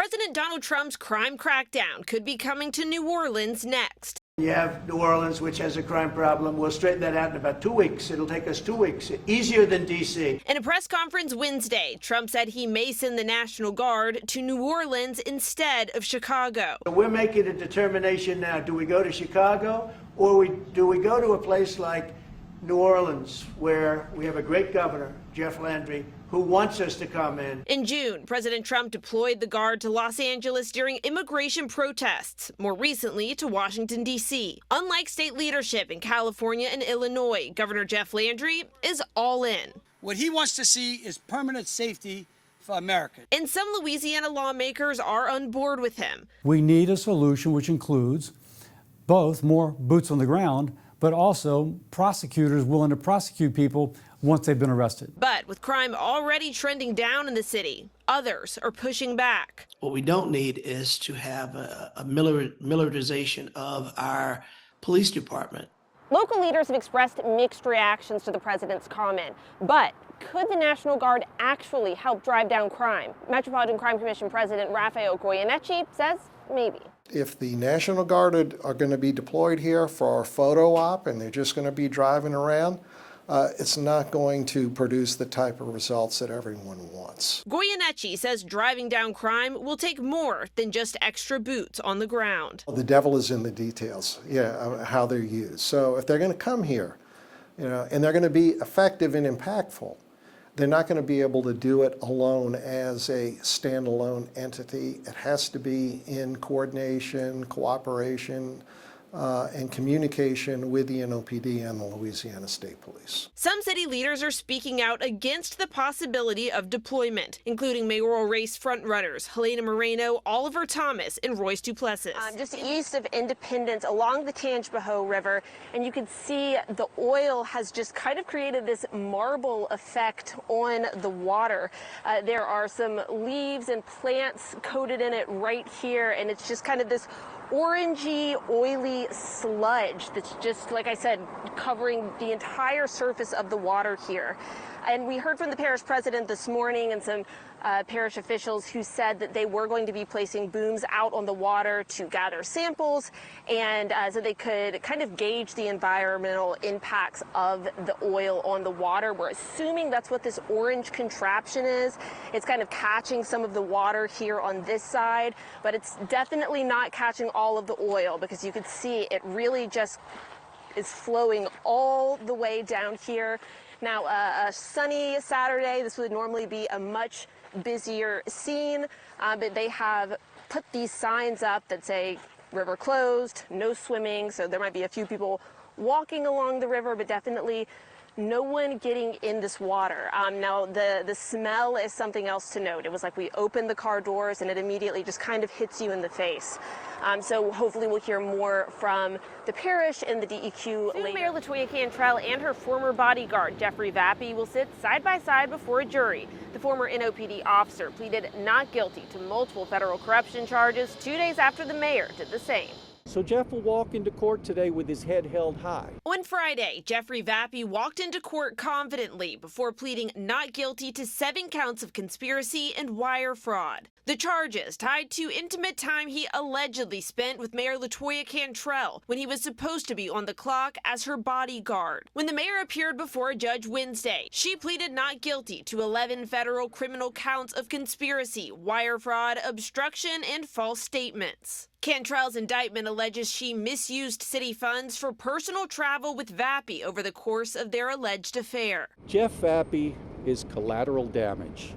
President Donald Trump's crime crackdown could be coming to New Orleans next. You have New Orleans, which has a crime problem. We'll straighten that out in about 2 weeks. It'll take us 2 weeks, easier than D.C. In a press conference Wednesday, Trump said he may send the National Guard to New Orleans instead of Chicago. We're making a determination now. Do we go to Chicago or do we go to a place like New Orleans, where we have a great governor, Jeff Landry, who wants us to come in? In June, President Trump deployed the Guard to Los Angeles during immigration protests, more recently to Washington, D.C. Unlike state leadership in California and Illinois, Governor Jeff Landry is all in. What he wants to see is permanent safety for America. And some Louisiana lawmakers are on board with him. We need a solution which includes both more boots on the ground, but also prosecutors willing to prosecute people once they've been arrested. But with crime already trending down in the city, others are pushing back. What we don't need is to have a militarization of our police department. Local leaders have expressed mixed reactions to the president's comment, but could the National Guard actually help drive down crime? Metropolitan Crime Commission President Rafael Goyeneche says maybe. If the National Guard are going to be deployed here for a photo op and they're just going to be driving around, it's not going to produce the type of results that everyone wants. Goyeneche says driving down crime will take more than just extra boots on the ground. The devil is in the details, how they're used. So if they're going to come here, and they're going to be effective and impactful, they're not going to be able to do it alone as a standalone entity. It has to be in coordination, cooperation, and communication with the NOPD and the Louisiana State Police. Some city leaders are speaking out against the possibility of deployment, including mayoral race frontrunners Helena Moreno, Oliver Thomas, and Royce Duplessis. Just east of Independence along the Tangipahoa River, and you can see the oil has just kind of created this marble effect on the water. There are some leaves and plants coated in it right here, and it's just kind of this orangey, oily sludge that's just, like I said, covering the entire surface of the water here. And we heard from the parish president this morning and some parish officials who said that they were going to be placing booms out on the water to gather samples and so they could kind of gauge the environmental impacts of the oil on the water. We're assuming that's what this orange contraption is. It's kind of catching some of the water here on this side, but it's definitely not catching all of the oil because you can see it really just is flowing all the way down here. Now, a sunny Saturday, this would normally be a much busier scene, but they have put these signs up that say river closed, no swimming, so there might be a few people walking along the river, but definitely no one getting in this water. Now, the smell is something else to note. It was like we opened the car doors and it immediately just kind of hits you in the face. So hopefully we'll hear more from the parish and the DEQ later. Mayor LaToya Cantrell and her former bodyguard, Jeffrey Vappie, will sit side by side before a jury. The former NOPD officer pleaded not guilty to multiple federal corruption charges 2 days after the mayor did the same. So Jeff will walk into court today with his head held high. On Friday, Jeffrey Vappie walked into court confidently before pleading not guilty to 7 counts of conspiracy and wire fraud. The charges tied to intimate time he allegedly spent with Mayor LaToya Cantrell when he was supposed to be on the clock as her bodyguard. When the mayor appeared before a judge Wednesday, she pleaded not guilty to 11 federal criminal counts of conspiracy, wire fraud, obstruction, and false statements. Cantrell's indictment alleges she misused city funds for personal travel with Vappie over the course of their alleged affair. Jeff Vappie is collateral damage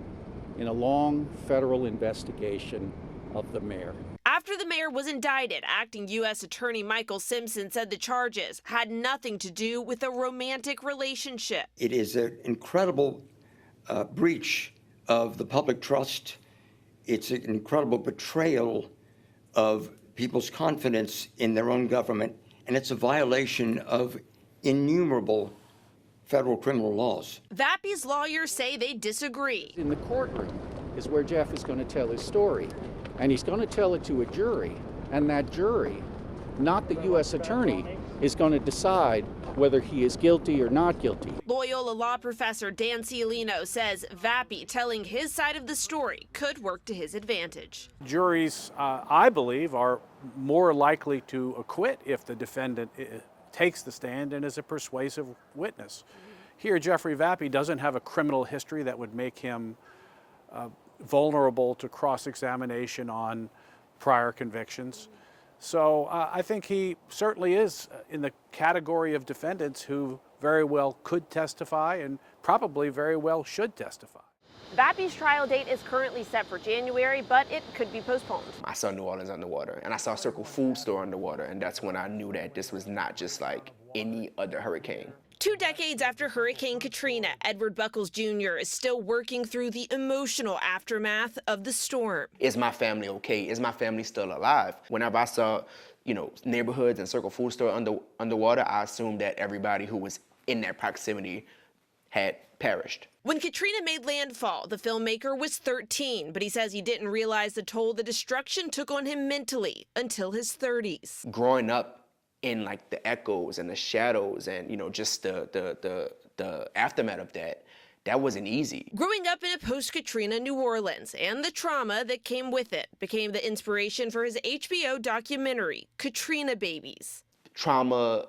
in a long federal investigation of the mayor. After the mayor was indicted, acting U.S. Attorney Michael Simpson said the charges had nothing to do with a romantic relationship. It is an incredible breach of the public trust. It's an incredible betrayal of people's confidence in their own government, and it's a violation of innumerable federal criminal laws. Vappie's lawyers say they disagree. In the courtroom is where Jeff is going to tell his story, and he's going to tell it to a jury, and that jury, not the U.S. attorney, is going to decide whether he is guilty or not guilty. Loyola law professor Dan Cialino says Vappie telling his side of the story could work to his advantage. Juries, I believe, are more likely to acquit if the defendant takes the stand and is a persuasive witness. Here, Jeffrey Vappie doesn't have a criminal history that would make him vulnerable to cross-examination on prior convictions. So I think he certainly is in the category of defendants who very well could testify and probably very well should testify. Vappie's trial date is currently set for January, but it could be postponed. I saw New Orleans underwater, and I saw Circle Food Store underwater, and that's when I knew that this was not just like any other hurricane. 2 decades after Hurricane Katrina, Edward Buckles Jr. is still working through the emotional aftermath of the storm. Is my family okay? Is my family still alive? Whenever I saw, neighborhoods and Circle Food Store underwater, I assumed that everybody who was in that proximity had perished. When Katrina made landfall, the filmmaker was 13, but he says he didn't realize the toll the destruction took on him mentally until his 30s. Growing up in like the echoes and the shadows and just the aftermath of that wasn't easy. Growing up in a post-Katrina New Orleans and the trauma that came with it became the inspiration for his HBO documentary, Katrina Babies. Trauma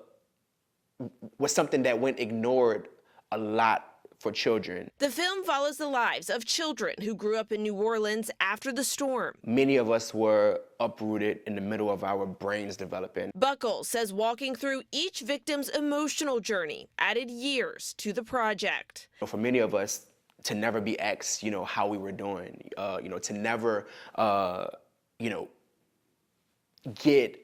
was something that went ignored a lot for children. The film follows the lives of children who grew up in New Orleans after the storm. Many of us were uprooted in the middle of our brains developing. Buckles says walking through each victim's emotional journey added years to the project. For many of us to never be asked, how we were doing, to never, get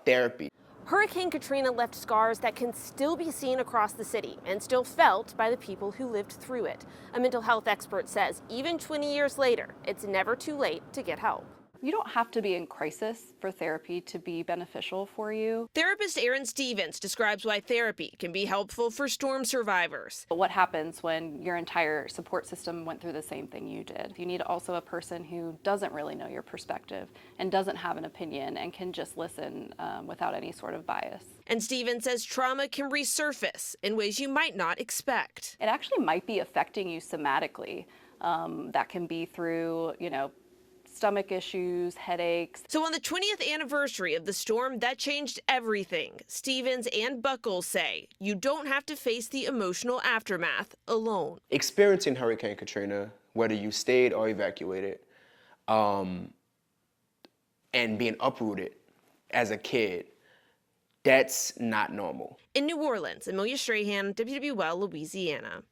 therapy. Hurricane Katrina left scars that can still be seen across the city and still felt by the people who lived through it. A mental health expert says even 20 years later, it's never too late to get help. You don't have to be in crisis for therapy to be beneficial for you. Therapist Erin Stevens describes why therapy can be helpful for storm survivors. What happens when your entire support system went through the same thing you did? You need also a person who doesn't really know your perspective and doesn't have an opinion and can just listen without any sort of bias. And Stevens says trauma can resurface in ways you might not expect. It actually might be affecting you somatically. That can be through, stomach issues, headaches. So on the 20th anniversary of the storm, that changed everything. Stevens and Buckles say you don't have to face the emotional aftermath alone. Experiencing Hurricane Katrina, whether you stayed or evacuated, and being uprooted as a kid, that's not normal. In New Orleans, Amelia Strahan, WWL, Louisiana.